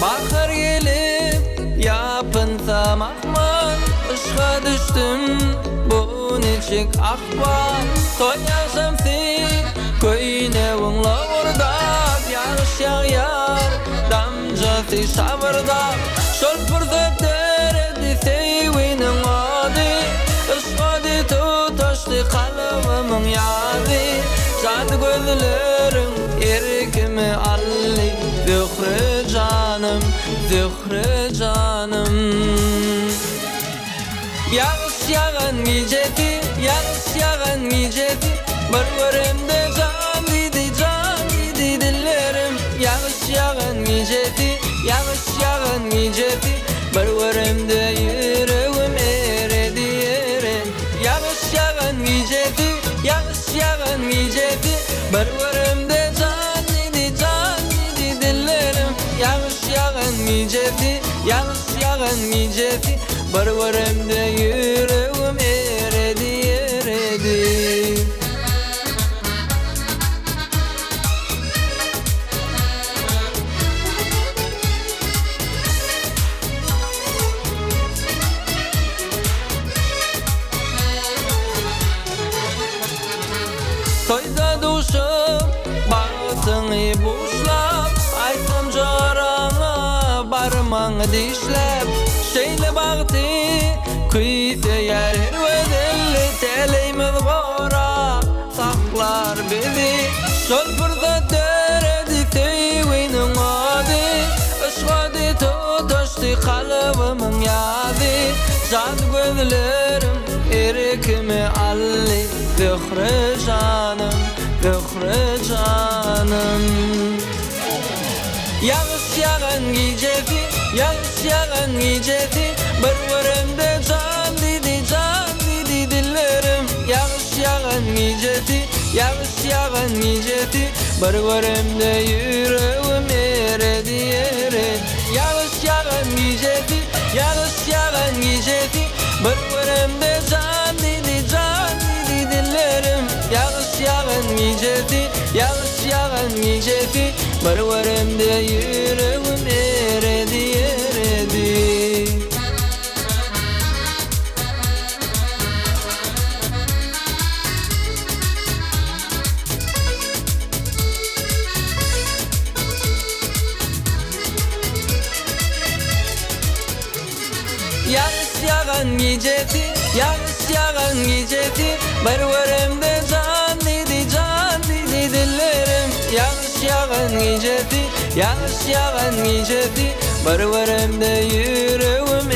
Bahar gelip yapınsa mahman, ışığa düştüm bu nechik ahval. Toyasam sen köyne vungla vurdak, yağış yağyar damcası sabırdak. Şol fırsat deredi sevinin adı, ışığa tutaştı kalbimın yadı. Sadı gözlerim erkimi alli, zühre canım, zühre canım. Yağış yağan gecesi, yağış yağan gecesi, bir can dedi dillerim. Yağış yağan gecesi, yağış yağan gecesi, bir yüreğim eredi yere. Yağış yağan gecesi, yağış yağan gecesi, bir can dedi dillerim. Yağış yağan gecesi, yağış yağan gecesi, bir yüreğim eredi eredi. Toyda duşup, bağıtını buşlap, aytam jarana barmağı dişlep. Şeyle bağıtı kuysa yer ve deli teleyimiz gora saklar bizi. Şol fırsat deredi sevinin adı, ışığa tutaştı kalbimin yadı. Can gözlerim erkimi alli, zühre canım, zühre canım. Yağış yağan gecesi, yağış yağan gecesi, bir can dedi dillerim. Yağış yağan gecesi, yağış yağan gecesi, bir yüreğim eredi eredi. Yağış yağan gecesi, yağış yağan gecesi, bir can dedi dillerim. Yağış yağan gecesi, yağış yağan gecesi, bir yüreğim eredi eredi. Yağış yağan gecesi, yağış yağan gecesi, bir can dedi dillerim. Yağış yağan gecesi, yağış yağan gecesi, bir yüreğim